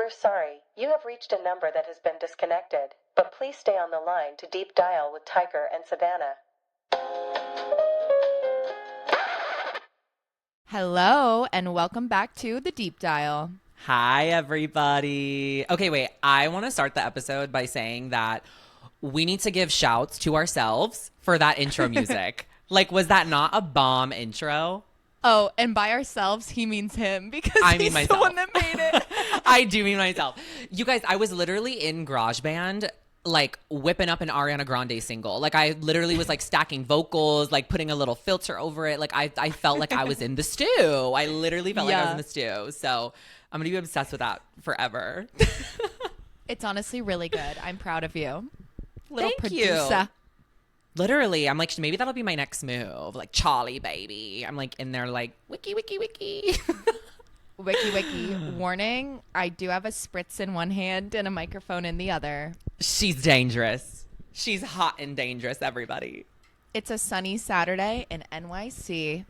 We're sorry. You have reached a number that has been disconnected, but please stay on the line to deep dial with Tiger and Savannah. Hello, and welcome back to the Deep Dial. Hi, everybody. Okay, wait. I want to start the episode by saying that we need to give shouts to ourselves for that intro music. Like, was that not a bomb intro? Oh, and by ourselves, he means him because I he's mean myself. the one that made it. I do mean myself. You guys, I was literally in GarageBand, like whipping up an Ariana Grande single. Like I literally was like stacking vocals, like putting a little filter over it. Like I felt like I was in the stew. I literally felt like I was in the stew. So I'm gonna be obsessed with that forever. It's honestly really good. I'm proud of you. Little Thank you. producer. Literally, I'm like, maybe that'll be my next move. Like Charlie, baby. I'm like in there like, wiki, wiki, wiki. Wiki, wiki. Warning, I do have a spritz in one hand and a microphone in the other. She's dangerous. She's hot and dangerous, everybody. It's a sunny Saturday in NYC.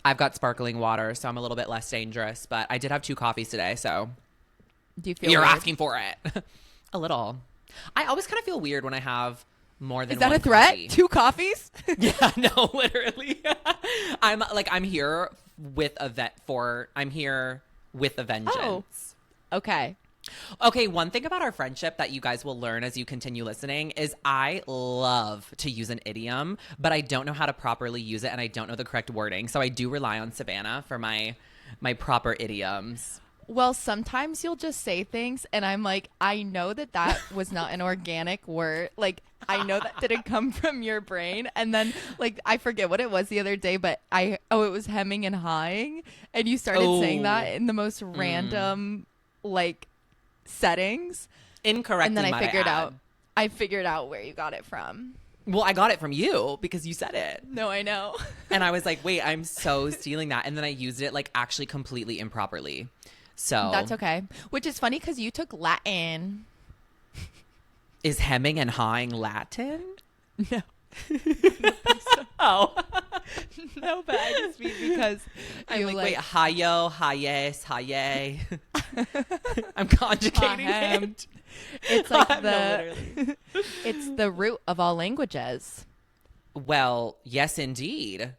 I've got sparkling water, so I'm a little bit less dangerous. But I did have 2 coffees today, so Do you feel you're weird? asking for it. A little. I always kind of feel weird when I have more than Is that one a threat? coffee. 2 coffees? Yeah, no, literally. I'm here with a vengeance. Oh, okay. Okay, one thing about our friendship that you guys will learn as you continue listening is I love to use an idiom, but I don't know how to properly use it and I don't know the correct wording. So I do rely on Savannah for my proper idioms. Well, sometimes you'll just say things and I'm like, I know that was not an organic word. Like, I know that didn't come from your brain. And then, like, I forget what it was the other day, but it was hemming and hawing. And you started saying that in the most random, like, settings. Incorrectly, And then I add. figured out where you got it from. Well, I got it from you because you said it. No, I know. And I was like, wait, I'm so stealing that. And then I used it like actually completely improperly. So That's okay. Which is funny because you took Latin. Is hemming and hawing Latin? No. Oh. No, but I just mean because I'm like, wait, hayo, hayes, haye. I'm conjugating it. It's like No, literally. it's the root of all languages. Well, yes, indeed.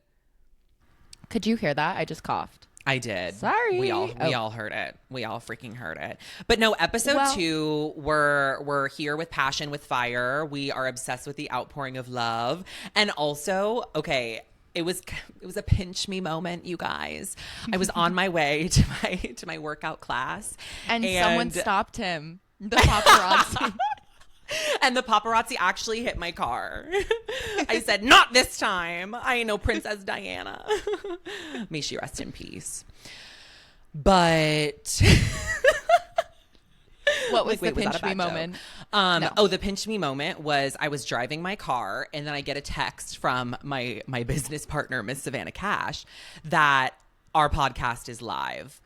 Could you hear that? I just coughed. I did. Sorry. We all heard it. We all freaking heard it. But no, episode 2, we're here with passion, with fire. We are obsessed with the outpouring of love. And also, okay, it was a pinch me moment, you guys. I was on my way to my workout class. And someone stopped him. The paparazzi. And the paparazzi actually hit my car. I said, not this time. I ain't no Princess Diana. May she rest in peace. But what was the pinch me moment? No. Oh, the pinch me moment was I was driving my car and then I get a text from my business partner, Miss Savannah Cash, that our podcast is live.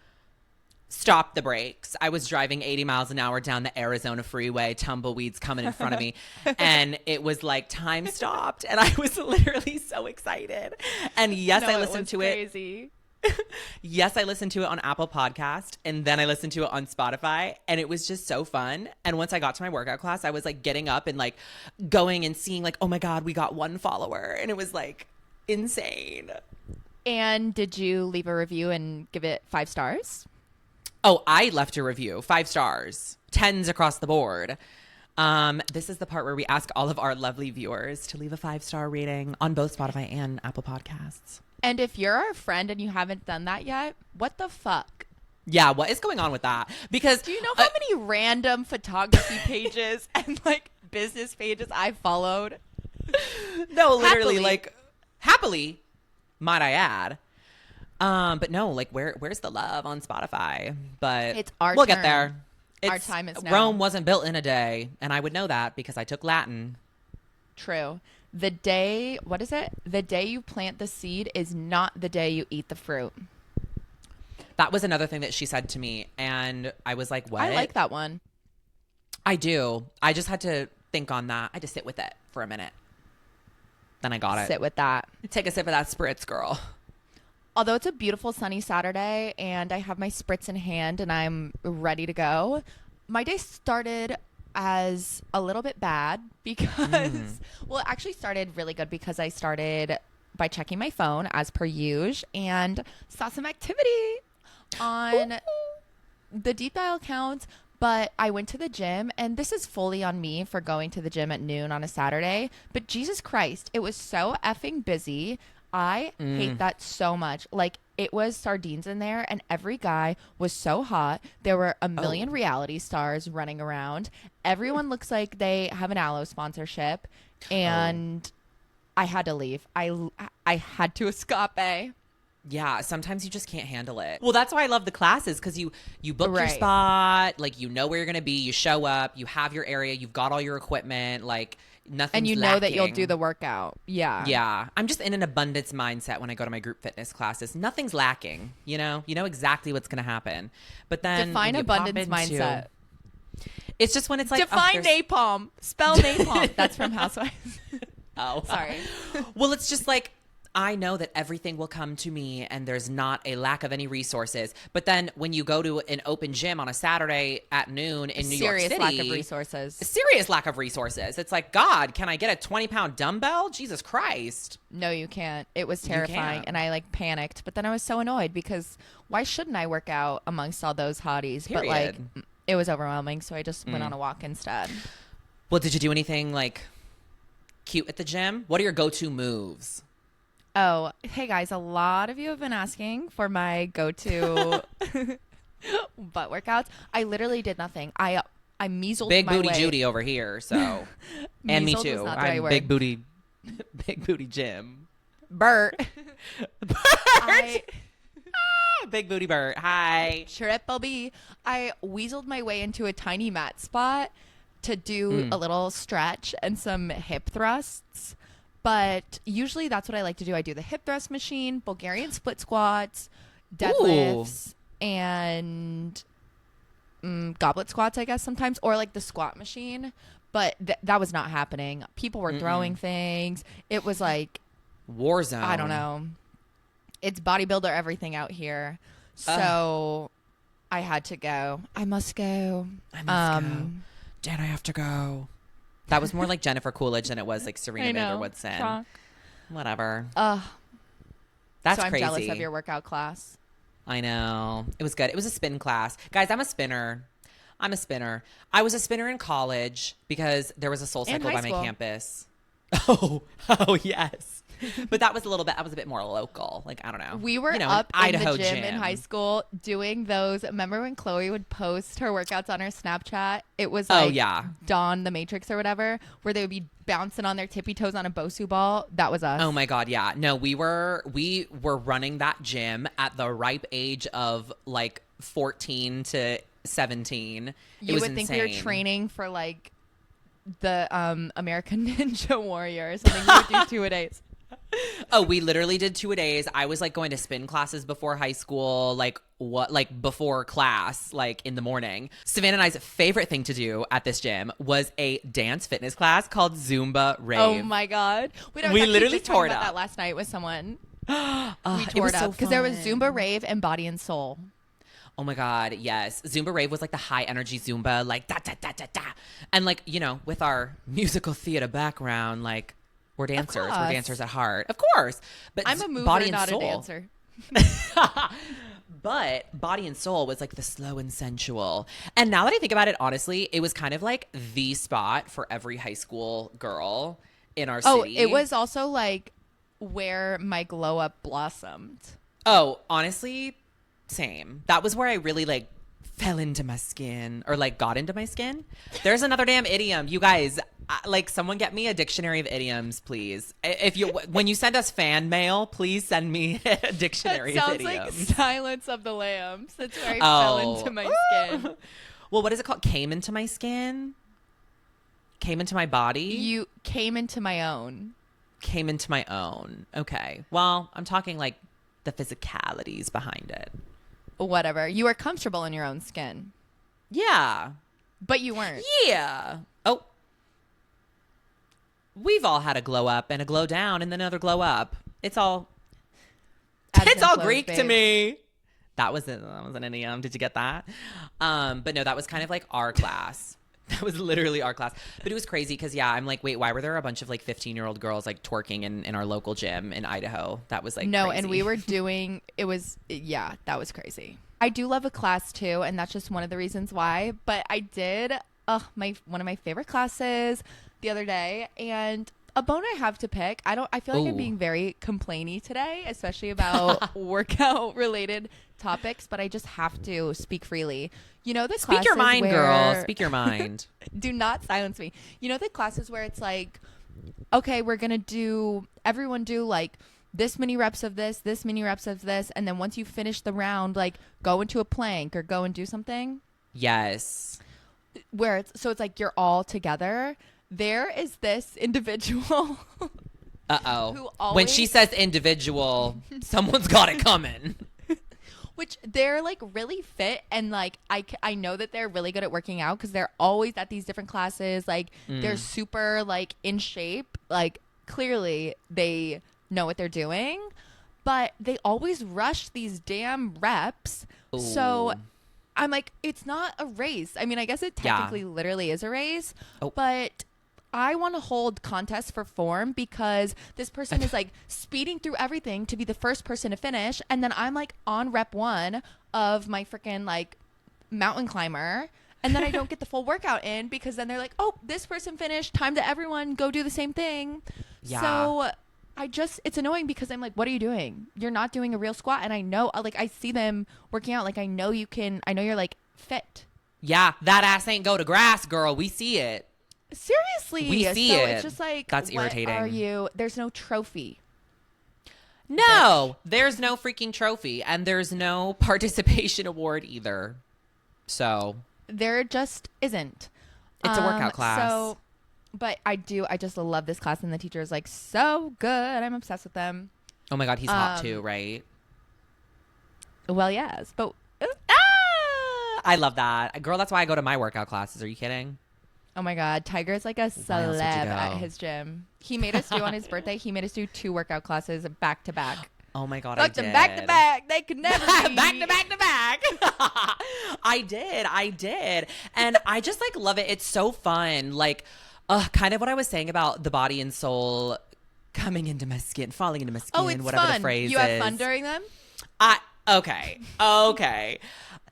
Stop the brakes. I was driving 80 miles an hour down the Arizona freeway, tumbleweeds coming in front of me. And it was like time stopped. And I was literally so excited. And yes, I listened to it. Yes, I listened to it on Apple Podcast. And then I listened to it on Spotify. And it was just so fun. And once I got to my workout class, I was like getting up and like going and seeing like, oh my God, we got 1 follower. And it was like insane. And did you leave a review and give it 5 stars? Oh, I left a review, 5 stars, 10s across the board. This is the part where we ask all of our lovely viewers to leave a 5-star rating on both Spotify and Apple Podcasts. And if you're our friend and you haven't done that yet, what the fuck? Yeah, what is going on with that? Because do you know how many random photography pages and like business pages I followed? No, literally, happily, might I add. But no, like where's the love on Spotify? But it's our we'll turn. get there. Our time is now. Rome wasn't built in a day, and I would know that because I took Latin. True. The day you plant the seed is not the day you eat the fruit. That was another thing that she said to me, and I was like, what? I like that one. I do. I just had to think on that. I had to sit with it for a minute. Then I got it. Sit with that. Take a sip of that spritz, girl. although it's a beautiful sunny Saturday and I have my spritz in hand and I'm ready to go, my day started as a little bit bad because, well, it actually started really good because I started by checking my phone as per usual and saw some activity on the Deep Dial account. But I went to the gym, and this is fully on me for going to the gym at noon on a Saturday. But Jesus Christ, it was so effing busy. I hate that so much. Like, it was sardines in there, and every guy was so hot. There were a million reality stars running around. Everyone looks like they have an Aloe sponsorship, and I had to leave. I had to escape. Yeah, sometimes you just can't handle it. Well, that's why I love the classes, because you book your Right. spot, like you know where you're gonna be, you show up, you have your area, you've got all your equipment, like nothing's And you know that you'll lacking. do the workout. Yeah. Yeah, I'm just in an abundance mindset when I go to my group fitness classes. Nothing's lacking, you know exactly what's gonna happen. But then Define when you pop abundance into- mindset. It's just when it's like Define there's- napalm. Spell napalm. That's from Housewives. Oh, Sorry. Well, it's just like I know that everything will come to me and there's not a lack of any resources. But then when you go to an open gym on a Saturday at noon in New York Serious City, lack of resources. serious lack of resources. It's like, God, can I get a 20-pound dumbbell? Jesus Christ. No, you can't. It was terrifying, can't. and I like panicked. But then I was so annoyed because why shouldn't I work out amongst all those hotties? But like, Period. it was overwhelming, so I just went on a walk instead. Well, did you do anything like cute at the gym? What are your go-to moves? Oh, hey guys, a lot of you have been asking for my go-to butt workouts. I literally did nothing. I measled Big my booty way. Judy over here, so and me Measled was too. not the right I'm word. big booty Jim. Bert. I Big booty Bert. Hi. Triple B. I weaseled my way into a tiny mat spot to do a little stretch and some hip thrusts. But usually that's what I like to do. I do the hip thrust machine, Bulgarian split squats, deadlifts, and goblet squats, I guess, sometimes, or like the squat machine. But that was not happening. People were throwing things. It was like, War zone. I don't know. It's bodybuilder everything out here. So I had to go. I must go. I must go. Dan, I have to go. That was more like Jennifer Coolidge than it was like Serena I know. Vanderwoodson. Shock. Whatever. Ugh. That's So I'm crazy. jealous of your workout class. I know. It was good. It was a spin class. Guys, I'm a spinner. I was a spinner in college because there was a Soul And Cycle high by my school. campus. Oh, yes. But that was a bit more local. Like, I don't know. We were You know, up an in Idaho the gym in gym. high school doing those. Remember when Chloe would post her workouts on her Snapchat? It was Oh, like yeah. Dawn the Matrix or whatever, where they would be bouncing on their tippy toes on a Bosu ball. That was us. Oh my God, yeah. No, we were running that gym at the ripe age of like 14 to 17. You would think we were training for like the American Ninja Warrior or something. We would do 2-a-days. Oh, we literally did 2-a-days. I was like going to spin classes before high school, like before class, like in the morning. Savannah and I's favorite thing to do at this gym was a dance fitness class called Zumba Rave. Oh my God. Wait, I was We actually literally just talking tore it about up. that last night with someone. We it tore was it so up because there was fun. Zumba Rave and Body and Soul. Oh my God, yes. Zumba Rave was like the high energy Zumba, like da da da da da. And like, you know, with our musical theater background, like we're dancers. We're course. dancers at heart. Of course. But I'm a mover, Body and not Soul. a dancer. But Body and Soul was like the slow and sensual. And now that I think about it, honestly, it was kind of like the spot for every high school girl in our Oh, city. it was also like where my glow up blossomed. Oh, honestly, same. That was where I really like fell into my skin or like got into my skin. There's another damn idiom. You guys, like someone get me a dictionary of idioms, please. If you when you send us fan mail, please send me a dictionary That of sounds idioms. like Silence of the Lambs. That's where I fell into my skin. Well, what is it called? Came into my skin? Came into my body? You came into my own. Came into my own. Okay. Well, I'm talking like the physicalities behind it. Whatever. You were comfortable in your own skin, Yeah. but you weren't. Yeah. Oh. We've all had a glow up and a glow down and then another glow up. It's all Ebbs It's and all flows, Greek to babe. me. That was an idiom. Did you get that? But no, that was kind of like our class. That was literally our class. But it was crazy because, yeah, I'm like, wait, why were there a bunch of like 15-year-old girls like twerking in our local gym in Idaho? That was like No, crazy. and we were doing yeah, that was crazy. I do love a class too, and that's just one of the reasons why. But I did one of my favorite classes the other day, and a bone I have to pick. I feel like I'm Ooh. being very complainy today, especially about workout related topics, but I just have to speak freely. You know, the Speak your classes mind, where- girl. Speak your mind. Do not silence me. You know, the classes where it's like, okay, we're going to everyone do like this many reps of this many reps of this. And then once you finish the round, like go into a plank or go and do something Yes. where it's like you're all together. There is this individual Uh-oh. Who When she always- says individual, someone's got it coming. which they're like really fit, and like I know that they're really good at working out because they're always at these different classes. Like they're super like in shape. Like clearly they know what they're doing, but they always rush these damn reps. So Ooh. I'm like, it's not a race. I mean, I guess it Yeah. technically literally is a race, Oh. but I want to hold contests for form because this person is like speeding through everything to be the first person to finish. And then I'm like on rep 1 of my freaking like mountain climber. And then I don't get the full workout in because then they're like, oh, this person finished. Time to everyone go do the same thing. Yeah. So it's annoying because I'm like, what are you doing? You're not doing a real squat. And I know, like, I see them working out. Like, I know you're like fit. Yeah, that ass ain't go to grass, girl. We see it. Seriously. We see so it. It's just like, That's what irritating. are you? There's no trophy. No, there's no freaking trophy, and there's no participation award either. So There just isn't. it's a workout class. So, but I just love this class, and the teacher is like so good. I'm obsessed with them. Oh my God, he's hot too, right? Well, yes, but I love that. Girl, that's why I go to my workout classes. Are you kidding? oh my God, Tiger's like a Why else celeb would you go? at his gym. He made us do on his birthday. He made us do 2 workout classes back to back. Oh my God, Fucked I them did. back to back. They could never be. back to back to back. I did. And I just like love it. It's so fun. Like, kind of what I was saying about the body and soul coming into my skin, falling into my skin, Oh, it's whatever fun. the phrase You is. have fun during them? Okay.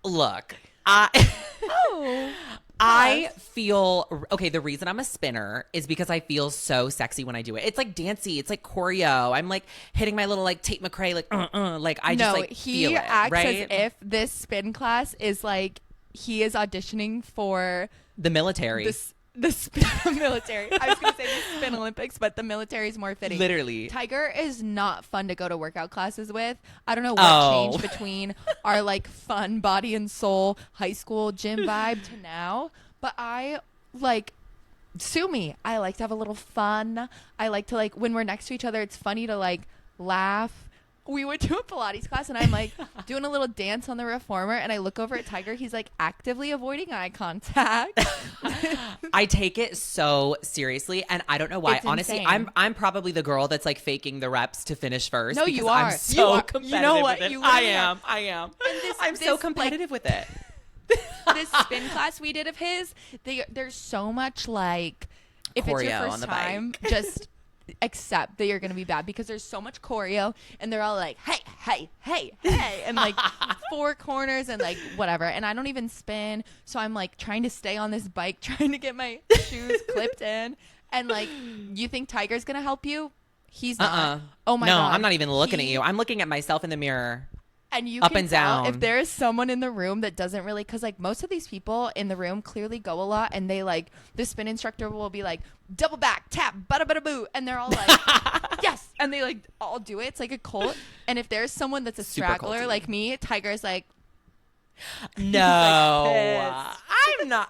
Look, Oh. I feel okay. The reason I'm a spinner is because I feel so sexy when I do it. It's like dancey. It's like choreo. I'm like hitting my little like Tate McRae like I just like he feel it, acts right? as if this spin class is like he is auditioning for The military. the spin military. I was going to say the spin Olympics, but the military is more fitting. Literally. Tiger is not fun to go to workout classes with. I don't know what Oh. changed between our like fun body and soul high school gym vibe to now, but I like sue me. I like to have a little fun. I like to like when we're next to each other, it's funny to like laugh. We went to a Pilates class and I'm like doing a little dance on the reformer and I look over at Tiger. He's like actively avoiding eye contact. I take it so seriously, and I don't know why. It's Honestly, insane. I'm probably the girl that's like faking the reps to finish first. No, because you are. I'm so You are. competitive You know what? with it. You I literally are. am. I am. this- I'm this, so like- competitive with it. This spin class we did of his, there's so much like if it's your Choreo first on the time, bike. just accept that you're gonna be bad because there's so much choreo and they're all like hey and like 4 corners and like whatever, and I don't even spin, so I'm like trying to stay on this bike trying to get my shoes clipped in, and like you think Tiger's gonna help you? He's not. Oh my no, God. I'm not even looking at He- you. I'm looking at myself in the mirror. And you Up can and tell down. if there is someone in the room that doesn't really, because like most of these people in the room clearly go a lot, and they like the spin instructor will be like double back tap bada bada boo, and they're all like yes, and they like all do it. It's like a cult. And if there's someone that's a Super straggler culty. like me, Tiger's like No, pissed.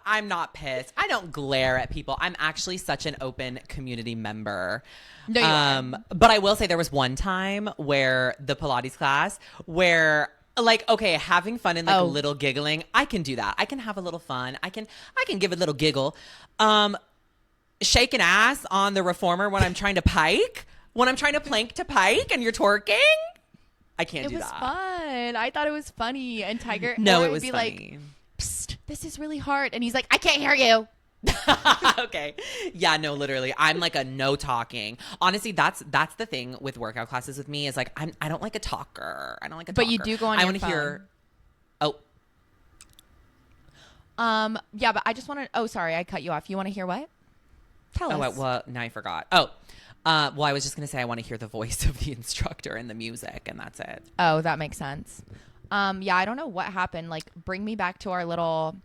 I'm not pissed. I don't glare at people. I'm actually such an open community member. No, you are. But I will say there was one time where the Pilates class where like, okay, having fun and like Oh. little giggling, I can do that. I can have a little fun. I can give a little giggle. Shaking ass on the reformer when I'm trying to pike, when I'm trying to plank to pike and you're twerking. I can't It do was that. fun. I thought it was funny. And Tiger No, or it I'd was be funny. like, psst, this is really hard. And he's like, I can't hear you. Okay. Yeah, no, literally. I'm like a no talking. Honestly, that's the thing with workout classes with me is like I don't like a talker. I don't like a talker. But you do go on I your want to hear phone. Yeah, but I just want to, oh, sorry, I cut you off. You want to hear what? Tell us. well, now I forgot. Well, I was just going to say I want to hear the voice of the instructor and the music, and that's it. Oh, that makes sense. Yeah, I don't know what happened. Like, bring me back to our little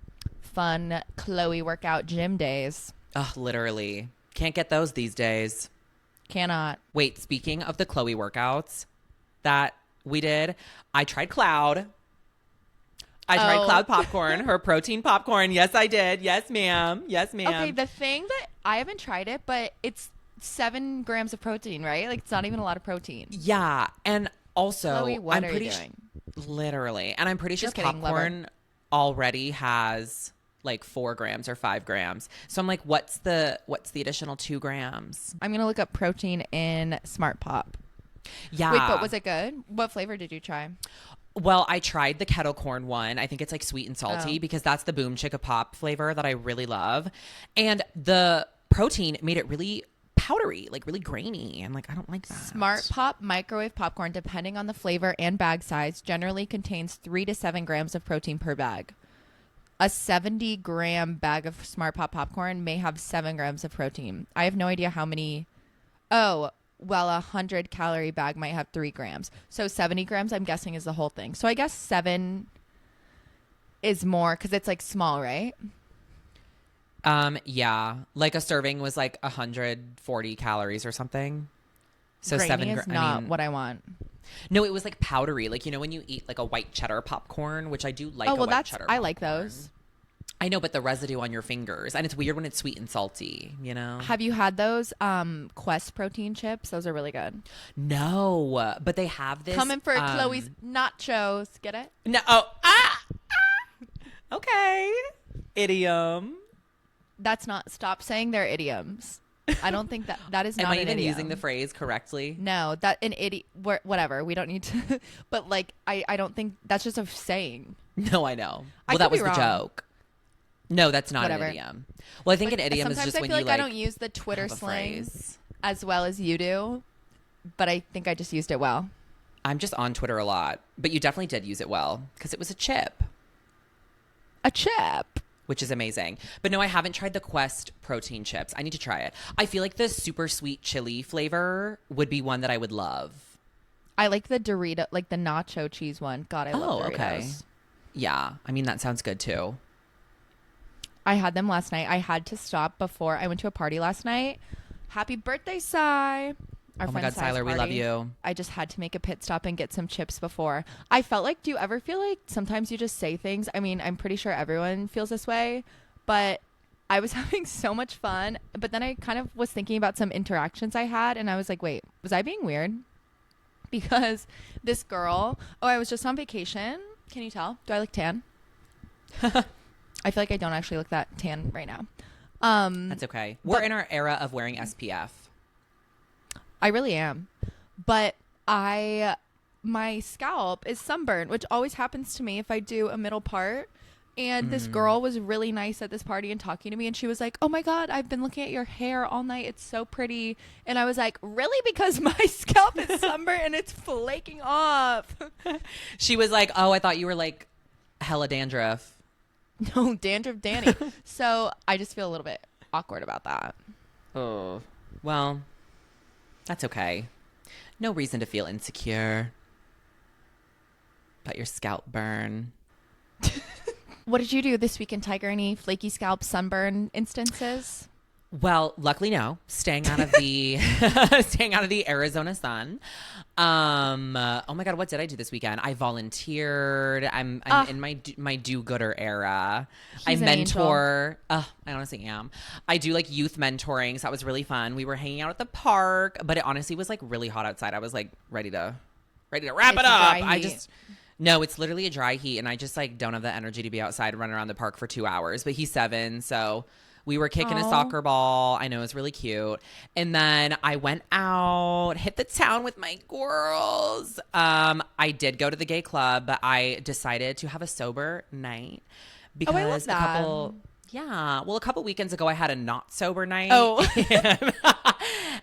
fun Chloe workout gym days. Ugh, literally. Can't get those these days. Cannot. Wait, speaking of the Chloe workouts that we did, I tried Cloud. I tried Cloud popcorn, her protein popcorn. Yes, I did. Yes, ma'am. Yes, ma'am. Okay, the thing that I haven't tried it, but it's 7 grams of protein, right? Like, it's not even a lot of protein. Yeah, and also, Chloe, what I'm are pretty you doing? Literally, and I'm pretty sure Just kidding, popcorn already has like 4 grams or 5 grams. So I'm like, what's the additional 2 grams? I'm gonna look up protein in Smart Pop. Yeah. Wait, but was it good? What flavor did you try? Well, I tried the kettle corn one. I think it's like sweet and salty because that's the Boom Chicka Pop flavor that I really love. And the protein made it really powdery, like really grainy. I'm like, I don't like that. Smart Pop microwave popcorn, depending on the flavor and bag size, generally contains 3 to 7 grams of protein per bag. A 70-gram bag of Smart Pop popcorn may have 7 grams of protein. I have no idea how many. Oh, well, 100-calorie bag might have 3 grams. So 70 grams, I'm guessing, is the whole thing. So I guess 7 is more because it's like small, right? Yeah, like a serving was like 140 calories or something. So Grainy is not what I want. No, it was like powdery, like, you know, when you eat like a white cheddar popcorn, which I do like. Oh, well, white cheddar I like popcorn. those. I know, but the residue on your fingers, and it's weird when it's sweet and salty, you know. Have you had those Quest protein chips? Those are really good. No, but they have this Coming for Chloe's nachos. Get it? No. Okay. Idiom. That's not. Stop saying they're idioms. I don't think that is not. Am I an even idiom. using the phrase correctly? No, that an idiot. Whatever. We don't need to. But like, I don't think that's just a saying. No, I know. I Well, that could was be the wrong. joke. No, that's not Whatever. an idiom. Well, I think Like, an idiom is sometimes just I when feel you like I don't use the Twitter have a slang phrase. as well as you do, but I think I just used it well. I'm just on Twitter a lot, but you definitely did use it well because it was a chip, A chip. which is amazing. But no, I haven't tried the Quest protein chips. I need to try it. I feel like the super sweet chili flavor would be one that I would love. I like the Dorito, like the nacho cheese one. God, I love Doritos. Okay. Yeah, I mean, that sounds good too. I had them last night. I had to stop before I went to a party last night. Happy birthday, Sai. Our Oh my friend God, Sai's Siler, we love party. you. I just had to make a pit stop and get some chips before. I felt like, do you ever feel like sometimes you just say things? I mean, I'm pretty sure everyone feels this way, but I was having so much fun. But then I kind of was thinking about some interactions I had, and I was like, wait, was I being weird? Because this girl, I was just on vacation. Can you tell? Do I look tan? I feel like I don't actually look that tan right now. That's okay. We're in our era of wearing SPF. I really am. But my scalp is sunburned, which always happens to me if I do a middle part. And this girl was really nice at this party and talking to me. And she was like, oh my God, I've been looking at your hair all night. It's so pretty. And I was like, really? Because my scalp is sunburned and it's flaking off. She was like, oh, I thought you were like hella dandruff. No, dandruff Danny. So I just feel a little bit awkward about that. Oh, well, that's okay. No reason to feel insecure about your scalp burn. What did you do this weekend, Tiger? Any flaky scalp sunburn instances? Well, luckily no. Staying out of the staying out of the Arizona sun. Oh my God, what did I do this weekend? I volunteered. I'm in my do-gooder era. He's I an mentor. I honestly am. I do like youth mentoring, so that was really fun. We were hanging out at the park, but it honestly was like really hot outside. I was like ready to wrap it up. No, it's literally a dry heat, and I just like don't have the energy to be outside and run around the park for 2 hours. But he's 7, so We were kicking a Aw. soccer ball. I know, it was really cute. And then I went out, hit the town with my girls. I did go to the gay club, but I decided to have a sober night because I love that. a couple weekends ago I had a not sober night. Oh.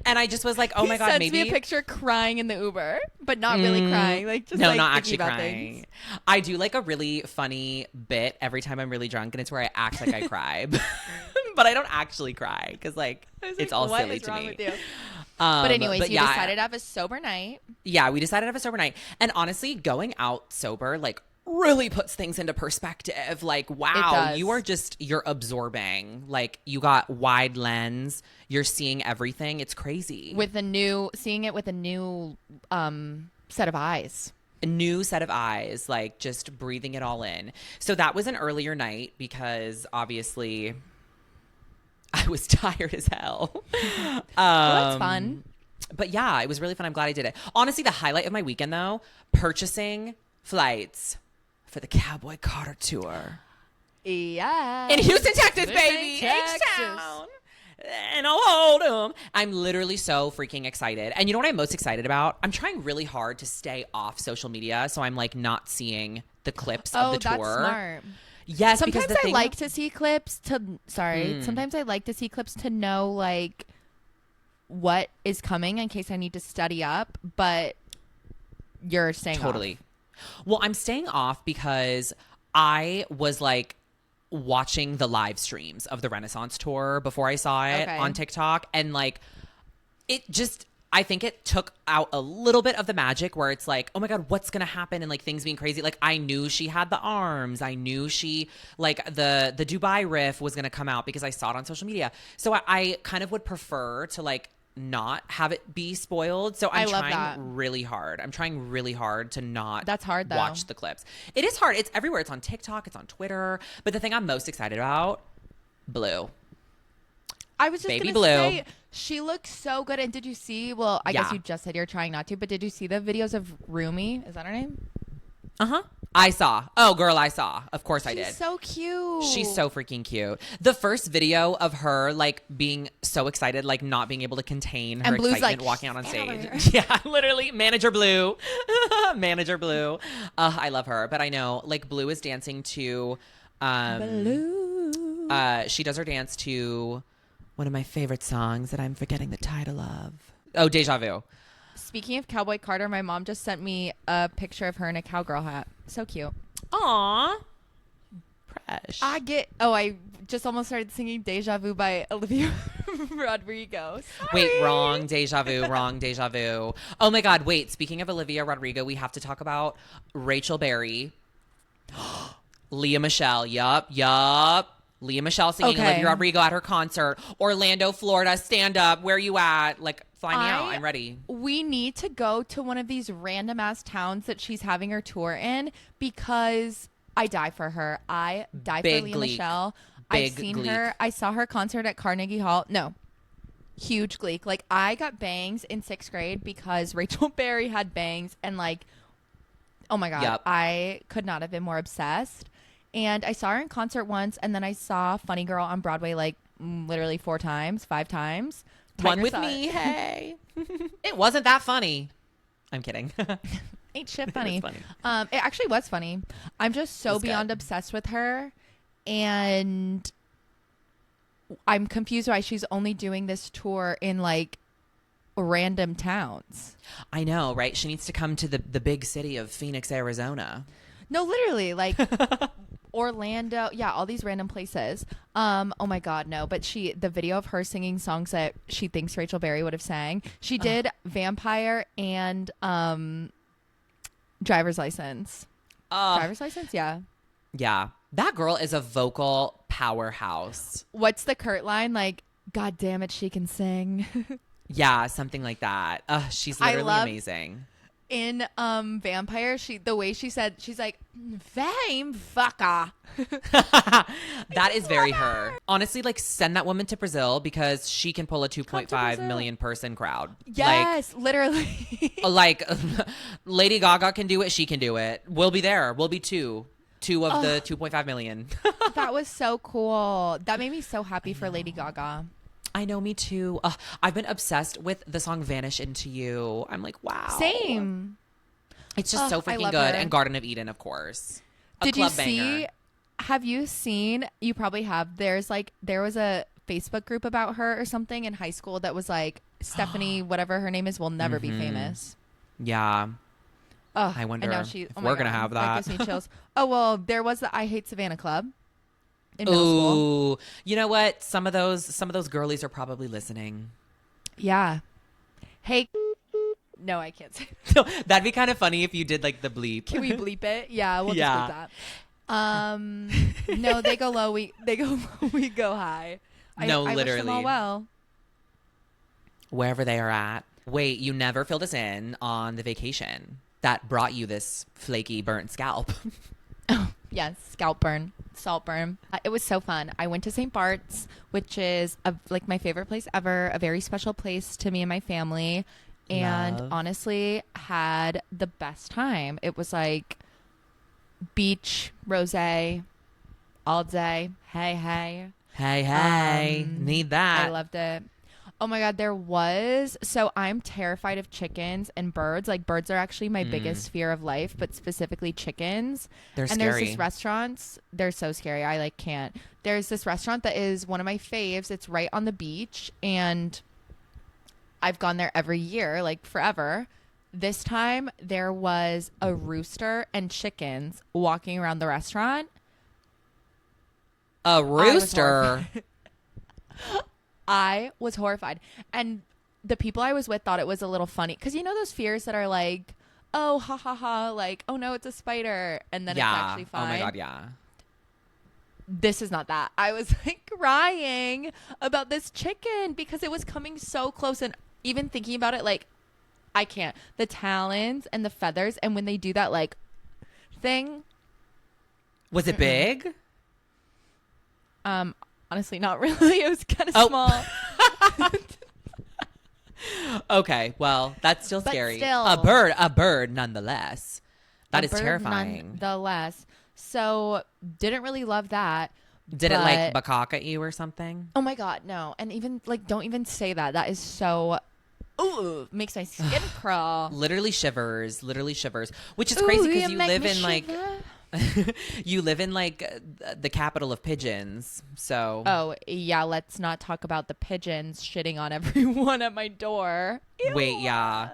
And I just was like, oh my God, sends maybe me a picture crying in the Uber, but not really crying. Like just no, like not thinking actually about crying. things. I do like a really funny bit every time I'm really drunk, and it's where I act like I cry, but I don't actually cry because like it's all what silly is to wrong me. with you? But anyways, you yeah, decided to have a sober night. Yeah, we decided to have a sober night, and honestly, going out sober like really puts things into perspective. Like, wow, does. you're absorbing. Like, you got wide lens. You're seeing everything. It's crazy. Seeing it with a new set of eyes. A new set of eyes, like just breathing it all in. So that was an earlier night because obviously I was tired as hell. Well, that's fun. But yeah, it was really fun. I'm glad I did it. Honestly, the highlight of my weekend though, purchasing flights for the Cowboy Carter tour. Yeah. In Houston, Texas, baby. Texas. H-Town. And I'll hold 'em. I'm literally so freaking excited. And you know what I'm most excited about? I'm trying really hard to stay off social media, so I'm like not seeing the clips of the tour. That's smart. Yes, Sometimes because I like to see clips Sometimes I like to see clips to know like what is coming in case I need to study up, but you're staying totally. off. Well, I'm staying off because I was like watching the live streams of the Renaissance tour before I saw it on TikTok, and like I think it took out a little bit of the magic where it's like, oh my God, what's going to happen? And like things being crazy. Like I knew she had the arms. I knew she like the Dubai riff was going to come out because I saw it on social media. So I kind of would prefer to like not have it be spoiled. So I'm trying really hard. I'm trying really hard to not That's hard, though. watch the clips. It is hard. It's everywhere. It's on TikTok. It's on Twitter. But the thing I'm most excited about, Blue. I was just Baby gonna Blue. say she looks so good. And did you see? Well, I guess Yeah. you just said you're trying not to, but did you see the videos of Rumi? Is that her name? Uh-huh. I saw. Oh, girl, I saw. Of course I did. She's so cute. She's so freaking cute. The first video of her like being so excited, like not being able to contain her And Blue's excitement like, walking out on "Get over stage. here." Yeah, literally. Manager Blue. Manager Blue. I love her. But I know like Blue is dancing to Blue. she does her dance to one of my favorite songs that I'm forgetting the title of. Oh, Deja Vu. Speaking of Cowboy Carter, my mom just sent me a picture of her in a cowgirl hat. So cute. Aw. Fresh. I just almost started singing Deja Vu by Olivia Rodrigo. Sorry. Wait, wrong Deja Vu, wrong Deja Vu. Oh my God, wait, speaking of Olivia Rodrigo, we have to talk about Rachel Berry. Leah Michelle, yup. Leah Michelle singing Olivia Rodrigo at her concert. Orlando, Florida, stand up. Where you at? Like, fly me out. I'm ready. We need to go to one of these random ass towns that she's having her tour in because I die for her. I die Big for Leah Gleek. Michelle. Big I've seen Gleek. her. I saw her concert at Carnegie Hall. No. Huge Gleek. Like, I got bangs in 6th grade because Rachel Berry had bangs and like, oh my God. Yep. I could not have been more obsessed. And I saw her in concert once, and then I saw Funny Girl on Broadway like literally 5 times. One Tiger with saw me, it. hey. It wasn't that funny. I'm kidding. Ain't shit funny. It was funny. It actually was funny. I'm just so was beyond good. obsessed with her, and I'm confused why she's only doing this tour in like random towns. I know, right? She needs to come to the big city of Phoenix, Arizona. No, literally, like Orlando. Yeah, all these random places. Oh my God, no. But the video of her singing songs that she thinks Rachel Berry would have sang. She did Vampire and Driver's License. Driver's License, yeah. Yeah. That girl is a vocal powerhouse. What's the Kurt line? Like, God damn it, she can sing. Yeah, something like that. She's literally amazing. In Vampire, the way she said, she's like, fame fucker. That is very her. Honestly, like send that woman to Brazil because she can pull a 2.5 million person crowd. Yes, literally. Like Lady Gaga can do it, she can do it. We'll be there. We'll be 2. 2 of the 2.5 million. That was so cool. That made me so happy for Lady Gaga. I know, me too. I've been obsessed with the song Vanish Into You. I'm like, wow. Same. It's just so freaking good. Her. And Garden of Eden, of course. Did you see, have you seen, you probably have, there was a Facebook group about her or something in high school that was like, Stephanie, whatever her name is, will never be famous. Yeah. Oh, I wonder if we're going to have that. That gives me chills. Oh, well, there was the I Hate Savannah Club in middle school. You know what? Some of those girlies are probably listening. Yeah. Hey. No, I can't say. No, that'd be kind of funny if you did like the bleep. Can we bleep it? Yeah, we'll just bleep that. No, they go low. We go low. We go high. No, I literally. wish them all well. Wherever they are at. Wait, you never filled us in on the vacation that brought you this flaky, burnt scalp. Oh, yes, scalp burn, salt burn. It was so fun. I went to St. Bart's, which is like my favorite place ever, a very special place to me and my family. And honestly, had the best time. It was like beach, rosé, all day. Hey. Hey, need that. I loved it. Oh my God, so I'm terrified of chickens and birds. Like birds are actually my biggest fear of life, but specifically chickens. They're and scary. There's this restaurant, they're so scary. I like can't. There's this restaurant that is one of my faves. It's right on the beach and I've gone there every year, like forever. This time there was a rooster and chickens walking around the restaurant. A rooster? I was horrified. And the people I was with thought it was a little funny. Because you know those fears that are like, oh, ha, ha, ha. Like, oh, no, it's a spider. And then it's actually fine. Oh, my God, yeah. This is not that. I was like crying about this chicken because it was coming so close. And even thinking about it, like, I can't. The talons and the feathers. And when they do that, like, thing. Was it big? Honestly, not really. It was kind of small. Okay, well, that's still scary. Still, a bird, nonetheless. That is terrifying. Nonetheless. So, didn't really love that. Did it like macaque at you or something? Oh my God, no. And even like, don't even say that. That is so. Ooh, makes my skin crawl. Literally shivers. Which is crazy because you live in like. You live in like the capital of pigeons, so. Oh yeah, let's not talk about the pigeons shitting on everyone at my door. Ew. Wait, yeah,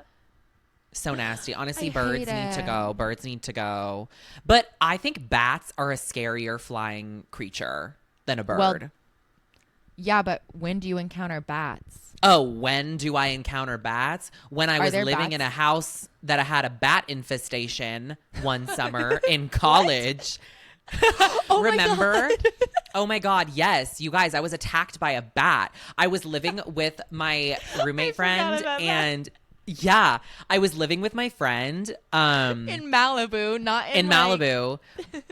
so nasty. Honestly, birds need to go. But I think bats are a scarier flying creature than a bird. Well, yeah, but when do you encounter bats? Oh, when do I encounter bats? When I was living in a house that had a bat infestation one summer in college. Oh Remember? My God. Oh my God, yes. You guys, I was attacked by a bat. I was living with my roommate friend and yeah, I was living with my friend in Malibu, not in Malibu.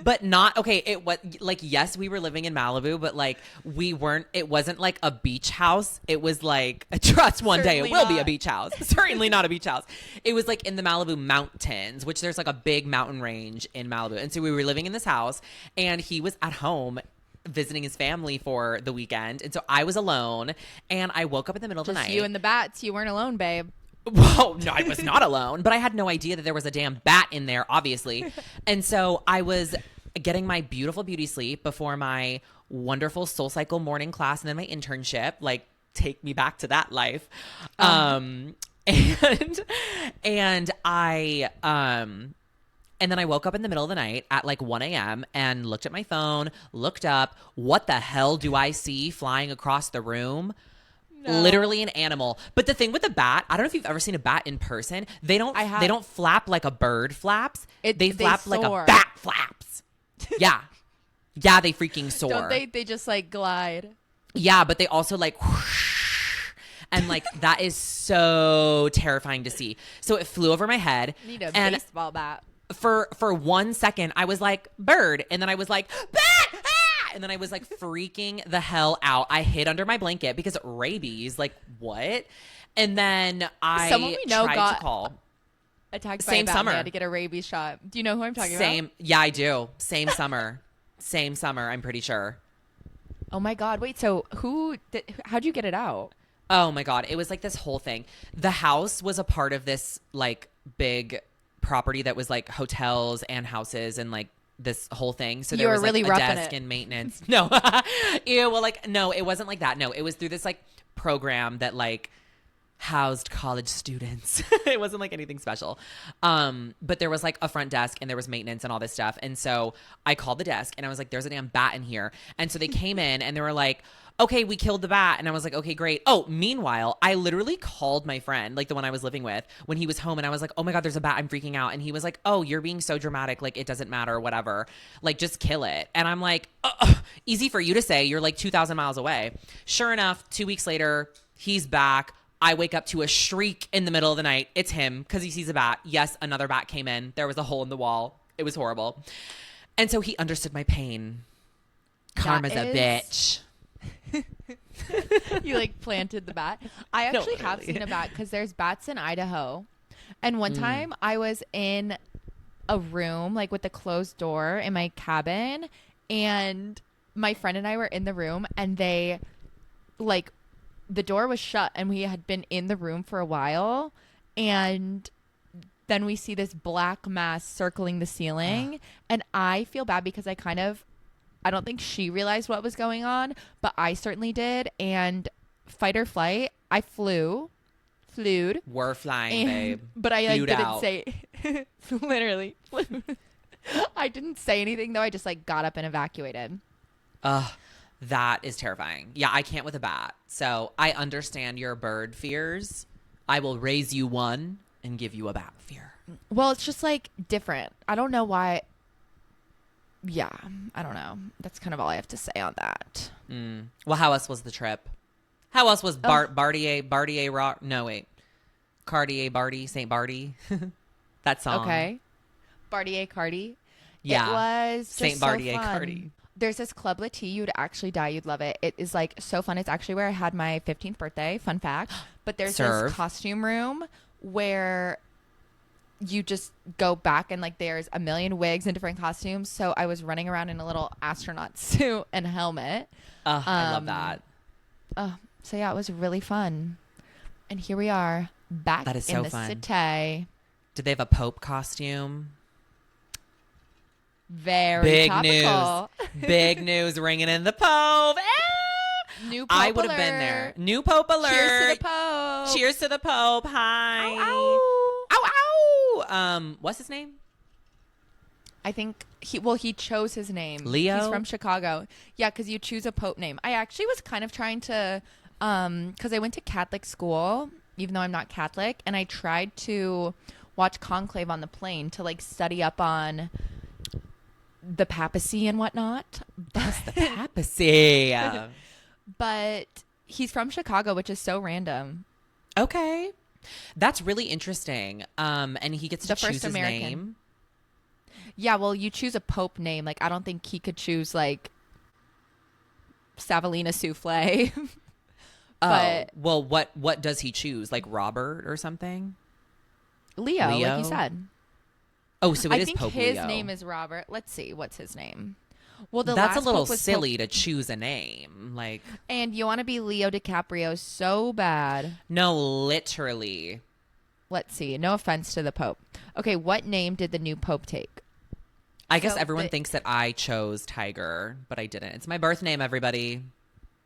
But not okay, it was like yes, we were living in Malibu, but like it wasn't like a beach house. It was like trust one day it will be a beach house. Certainly not a beach house. It was like in the Malibu mountains, which there's like a big mountain range in Malibu. And so we were living in this house and he was at home visiting his family for the weekend. And so I was alone and I woke up in the middle of the night. You and the bats, you weren't alone, babe. Whoa, no, I was not alone, but I had no idea that there was a damn bat in there, obviously. And so I was getting my beautiful beauty sleep before my wonderful SoulCycle morning class and then my internship, like take me back to that life. And then I woke up in the middle of the night at like 1 a.m. and looked at my phone, looked up, what the hell do I see flying across the room? No. Literally an animal. But the thing with the bat, I don't know if you've ever seen a bat in person. They don't flap like a bird flaps. They flap like a bat flaps. Yeah. Yeah, they freaking soar. Don't they? They just like glide. Yeah, but they also like whoosh, and like that is so terrifying to see. So it flew over my head. Need a baseball bat. For 1 second, I was like, bird. And then I was like, bat! And then I was like freaking the hell out. I hid under my blanket because rabies, like what? And then I tried to call. attacked by Same a bat summer. and they had to get a rabies shot. Do you know who I'm talking Same. about? Yeah, I do. Same summer. Same summer, I'm pretty sure. Oh my God. Wait, so how'd you get it out? Oh my God. It was like this whole thing. The house was a part of this like big property that was like hotels and houses and like this whole thing. So there You were was like really a roughing desk it. and maintenance. No. Ew, well, like, no, it wasn't like that. No, it was through this like program that like housed college students. It wasn't like anything special. But there was like a front desk and there was maintenance and all this stuff. And so I called the desk and I was like, there's a damn bat in here. And so they came in and they were like, okay, we killed the bat. And I was like, okay, great. Oh, meanwhile, I literally called my friend, like the one I was living with, when he was home. And I was like, oh my God, there's a bat. I'm freaking out. And he was like, oh, you're being so dramatic. Like, it doesn't matter, whatever. Like, just kill it. And I'm like, easy for you to say. You're like 2,000 miles away. Sure enough, 2 weeks later, he's back. I wake up to a shriek in the middle of the night. It's him because he sees a bat. Yes, another bat came in. There was a hole in the wall. It was horrible. And so he understood my pain. Karma's a bitch. You like planted the bat. I actually have seen a bat because there's bats in Idaho. And one time I was in a room like with a closed door in my cabin, and my friend and I were in the room, and they like the door was shut and we had been in the room for a while, and then we see this black mass circling the ceiling. And I feel bad because I don't think she realized what was going on, but I certainly did. And fight or flight, I flew. We're flying, babe. But I like, Flued didn't out. say, literally. I didn't say anything though. I just like got up and evacuated. That is terrifying. Yeah, I can't with a bat. So I understand your bird fears. I will raise you one and give you a bat fear. Well, it's just like different. I don't know why. Yeah, I don't know. That's kind of all I have to say on that. Well, how else was the trip? How else was Bartier Rock? No, wait. Cartier Barty, St. Barty. That song. Okay. Bartier Cardi. Yeah. It was just Saint Bartier so fun. Cardi. There's this Club Latte. You'd actually die. You'd love it. It is like so fun. It's actually where I had my 15th birthday. Fun fact. But there's Serve. this costume room where you just go back and like there's a million wigs and different costumes. So I was running around in a little astronaut suit and helmet. I love that. So yeah, it was really fun. And here we are back That is in so the fun. city. Did they have a Pope costume? Very Big topical. news. Big news ringing in the Pope. New Pope I would have been alert. there. New Pope alert. Cheers to the Pope. Cheers to the Pope. Hi. Ow, ow. Ow, ow. What's his name? I think he chose his name. Leo? He's from Chicago. Yeah, because you choose a Pope name. I actually was kind of trying to, because I went to Catholic school, even though I'm not Catholic, and I tried to watch Conclave on the plane to like study up on the papacy and whatnot. That's the papacy. But he's from Chicago, which is so random. Okay. That's really interesting. And he gets to The choose first his American. name. Yeah, well, you choose a Pope name. Like, I don't think he could choose like Savannah Souffle. But well, what does he choose? Like Robert or something? Leo, like Leo? you said. Oh, so it I is think Pope his Leo. name is Robert. Let's see, what's his name? Well, the That's a last little Pope was silly Pope, to choose a name. Like, and you want to be Leo DiCaprio so bad. no, literally. Let's see. No offense to the Pope. Okay, what name did the new Pope take? I guess So everyone the- thinks that I chose Tiger, but I didn't. It's my birth name, everybody.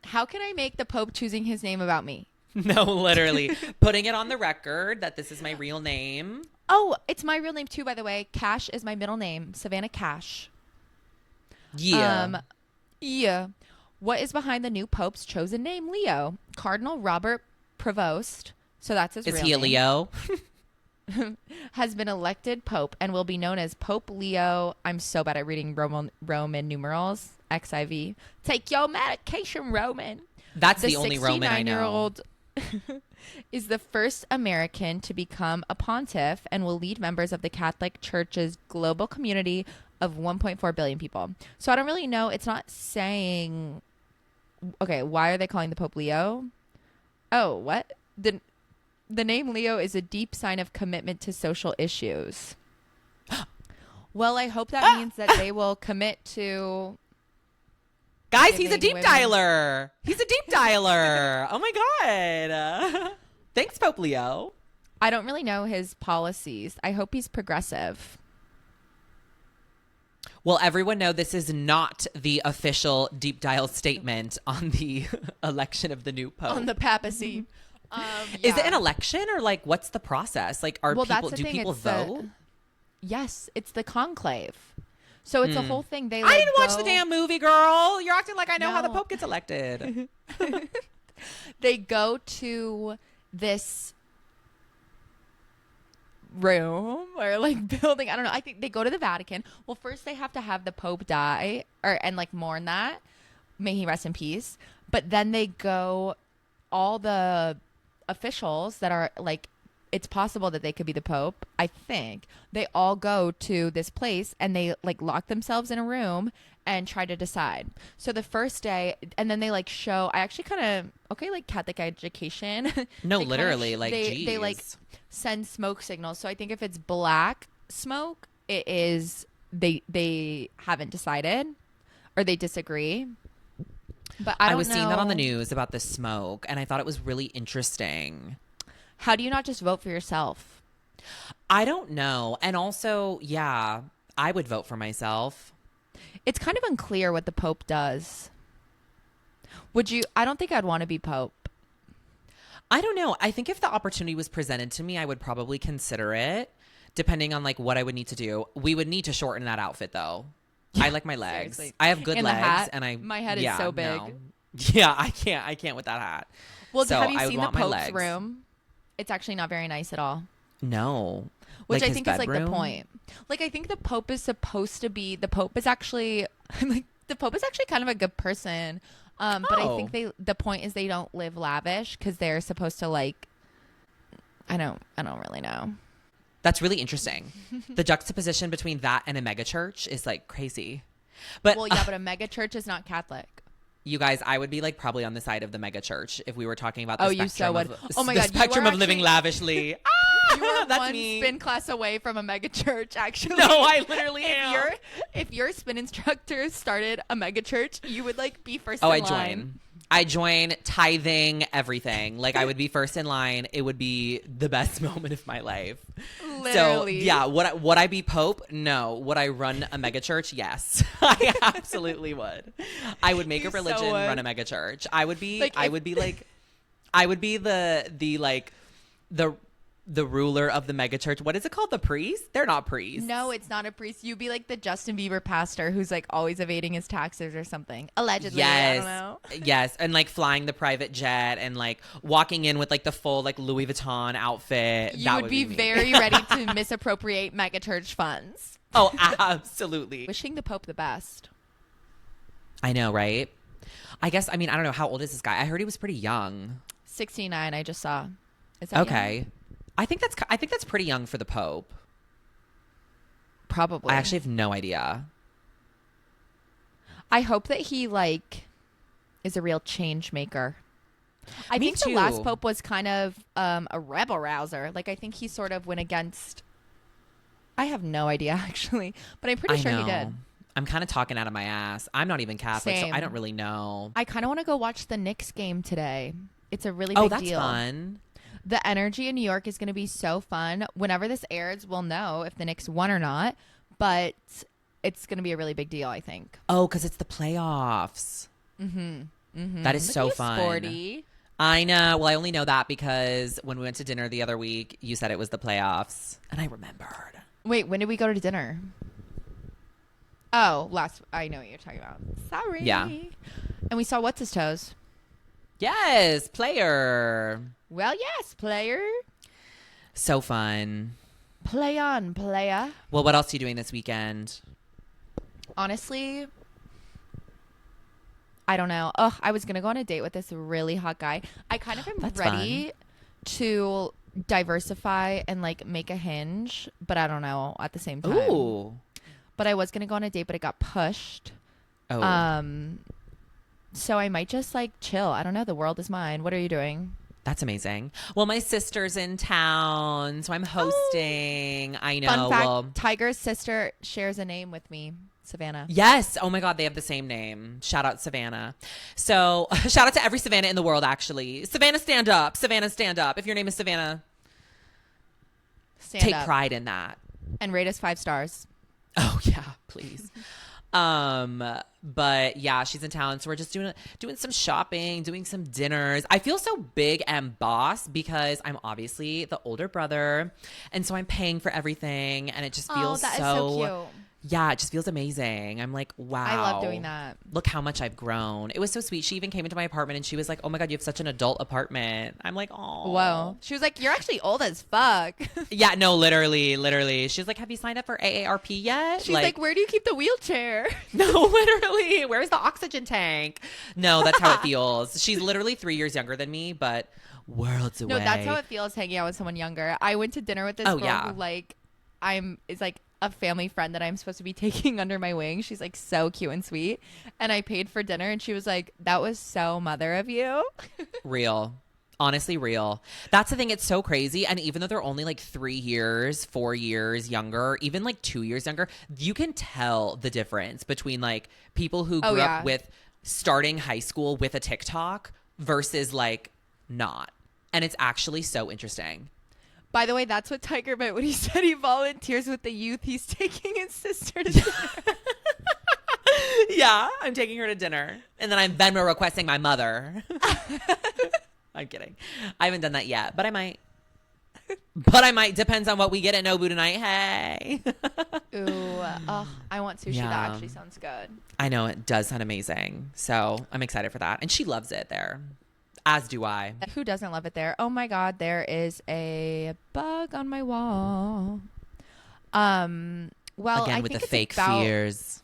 How can I make the Pope choosing his name about me? No, literally. Putting it on the record that this is my real name. Oh, it's my real name too, by the way. Cash is my middle name. Savannah Cash. Yeah. Yeah. What is behind the new Pope's chosen name, Leo? Cardinal Robert Prevost. So that's his is real he a name. Leo? Has been elected Pope and will be known as Pope Leo. I'm so bad at reading Roman numerals. XIV. Take your medication, Roman. That's the only Roman I know. 69-year-old is the first American to become a pontiff and will lead members of the Catholic Church's global community of 1.4 billion people. So I don't really know. It's not saying... Okay, why are they calling the Pope Leo? Oh, what? The name Leo is a deep sign of commitment to social issues. Well, I hope that means that they will commit to. Guys, he's a deep women. dialer. He's a deep dialer. Oh my God. Thanks, Pope Leo. I don't really know his policies. I hope he's progressive. Well, everyone know this is not the official deep dial statement on the election of the new pope. On the papacy. Is it an election or like what's the process? Like are people people vote? Yes, it's the conclave. So it's a whole thing. They I didn't watch the damn movie, girl. You're acting like I know how the pope gets elected. They go to this room or like building. I don't know. I think they go to the Vatican. Well, first they have to have the Pope die and like mourn that. May he rest in peace. But then they go, all the officials that are like, it's possible that they could be the Pope. I think they all go to this place and they like lock themselves in a room and try to decide. So the first day, and then they like show, I actually kind of, like Catholic education. No, literally, like, they like send smoke signals. So I think if it's black smoke, it is, they haven't decided or they disagree. But I was seeing that on the news about the smoke and I thought it was really interesting. How do you not just vote for yourself? I don't know. And also, yeah, I would vote for myself. It's kind of unclear what the Pope does. Would you? I don't think I'd want to be Pope. I don't know. I think if the opportunity was presented to me, I would probably consider it, depending on like what I would need to do. We would need to shorten that outfit though. I like my legs. Seriously. I have good And legs, the hat, and my head is so big. No. Yeah, I can't with that hat. Well, so have you I seen would the want my Pope's legs. room? It's actually not very nice at all. No. Which like I think is like the point. Like I think the Pope is supposed to be. The Pope is actually like the Pope is actually kind of a good person. But I think the point is they don't live lavish because they're supposed to like. I don't really know. That's really interesting. The juxtaposition between that and a megachurch is like crazy. But well, yeah, but a megachurch is not Catholic. You guys, I would be like probably on the side of the megachurch if we were talking about the you so would. Oh my the God, spectrum of living lavishly. You are that's one me. spin class away from a megachurch, actually. No, I literally am. If your spin instructor started a megachurch, you would like be first in line. join. I join tithing everything. Like I would be first in line. It would be the best moment of my life. Literally. So yeah, would I be Pope? No. Would I run a megachurch? Yes. I absolutely would. I would make a religion, run a megachurch. I would be like I would be the ruler of the megachurch. What is it called? The priest? They're not priests. No, it's not a priest. You'd be like the Justin Bieber pastor who's like always evading his taxes or something. Allegedly. Yes. I don't know. Yes. And like flying the private jet and like walking in with like the full like Louis Vuitton outfit. You would be very ready to misappropriate megachurch funds. Oh, absolutely. Wishing the Pope the best. I know, right? I guess, I mean, I don't know. How old is this guy? I heard he was pretty young. 69, I just saw. Is that okay. young? I think that's pretty young for the Pope. Probably. I actually have no idea. I hope that he like is a real change maker. I think too. the last Pope was kind of a rebel rouser. Like I think he sort of went against. I have no idea actually, but I'm pretty sure he did. I'm kind of talking out of my ass. I'm not even Catholic, Same. so I don't really know. I kind of want to go watch the Knicks game today. It's a really big deal. Oh, that's fun. The energy in New York is going to be so fun. Whenever this airs, we'll know if the Knicks won or not. But it's going to be a really big deal, I think. Oh, because it's the playoffs. Mm-hmm. Mm-hmm. That is Look so fun. Sporty. I know. Well, I only know that because when we went to dinner the other week, you said it was the playoffs. And I remembered. Wait, when did we go to dinner? Oh, I know what you're talking about. Sorry. Yeah. And we saw What's His Toes. Yes, player. Well, yes, player. So fun. Play on, playa. Well, what else are you doing this weekend? Honestly, I don't know. Ugh, I was going to go on a date with this really hot guy. I kind of am ready to diversify and like make a hinge, but I don't know at the same time. Ooh. But I was going to go on a date, but it got pushed. Oh. So I might just like chill. I don't know. The world is mine. What are you doing? That's amazing. Well, my sister's in town, so I'm hosting. I know. Fun fact, Well, Tiger's sister shares a name with me, Savannah. yes. Oh my God, they have the same name. Shout out Savannah. So shout out to every Savannah in the world, actually. Savannah, stand up. Savannah, stand up. If your name is Savannah, Stand take up pride in that. and rate us 5 stars. Oh yeah, please. But yeah, she's in town, so we're just doing some shopping, doing some dinners. I feel so big and boss because I'm obviously the older brother, and so I'm paying for everything, and it just feels that is so cute. Yeah, it just feels amazing. I'm like, wow. I love doing that. Look how much I've grown. It was so sweet. She even came into my apartment and she was like, oh my God, you have such an adult apartment. I'm like, oh. Whoa. She was like, you're actually old as fuck. Yeah, no, literally. She's like, have you signed up for AARP yet? She's like, where do you keep the wheelchair? No, literally. Where's the oxygen tank? No, that's how it feels. She's literally 3 years younger than me, but worlds away. No, that's how it feels hanging out with someone younger. I went to dinner with this girl who like is like a family friend that I'm supposed to be taking under my wing. She's like so cute and sweet. And I paid for dinner and she was like, that was so mother of you. Real. Honestly, real. That's the thing. It's so crazy. And even though they're only like 3 years, 4 years younger, even like 2 years younger, you can tell the difference between like people who grew up with starting high school with a TikTok versus like not. And it's actually so interesting. By the way, that's what Tiger meant when he said he volunteers with the youth. He's taking his sister to dinner. Yeah, I'm taking her to dinner. And then I'm Venmo requesting my mother. I'm kidding. I haven't done that yet, but I might. Depends on what we get at Nobu tonight. Hey. Ooh, I want sushi. Yeah. That actually sounds good. I know, it does sound amazing. So I'm excited for that. And she loves it there. As do I. Who doesn't love it there? Oh my God, there is a bug on my wall. Well, Again, I with think the it's fake about, fears.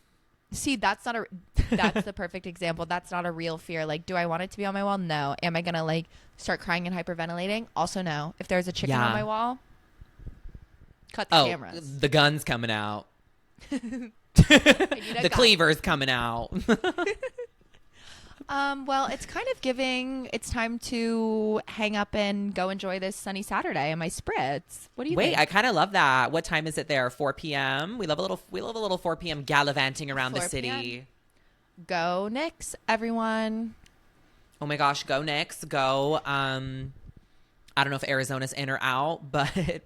See, that's the perfect example. That's not a real fear. Like, do I want it to be on my wall? No. Am I going to like start crying and hyperventilating? Also no. If there's a chicken on my wall, cut the cameras. The gun's coming out. The The cleaver's coming out. Well, it's kind of it's time to hang up and go enjoy this sunny Saturday and my spritz. What do you think? Wait, I kind of love that. What time is it there? 4 p.m. We love a little 4 p.m. gallivanting around the city. PM. Go Knicks, everyone. Oh my gosh, go Knicks. Go. I don't know if Arizona's in or out, but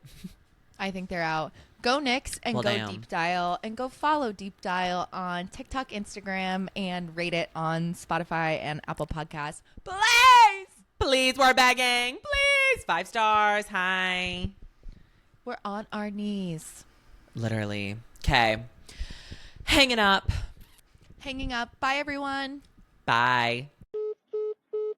I think they're out. Go Knicks and Deep Dial and go follow Deep Dial on TikTok, Instagram, and rate it on Spotify and Apple Podcasts. Please, we're begging. Please. 5 stars. Hi. We're on our knees. Literally. Okay. Hanging up. Hanging up. Bye, everyone. Bye.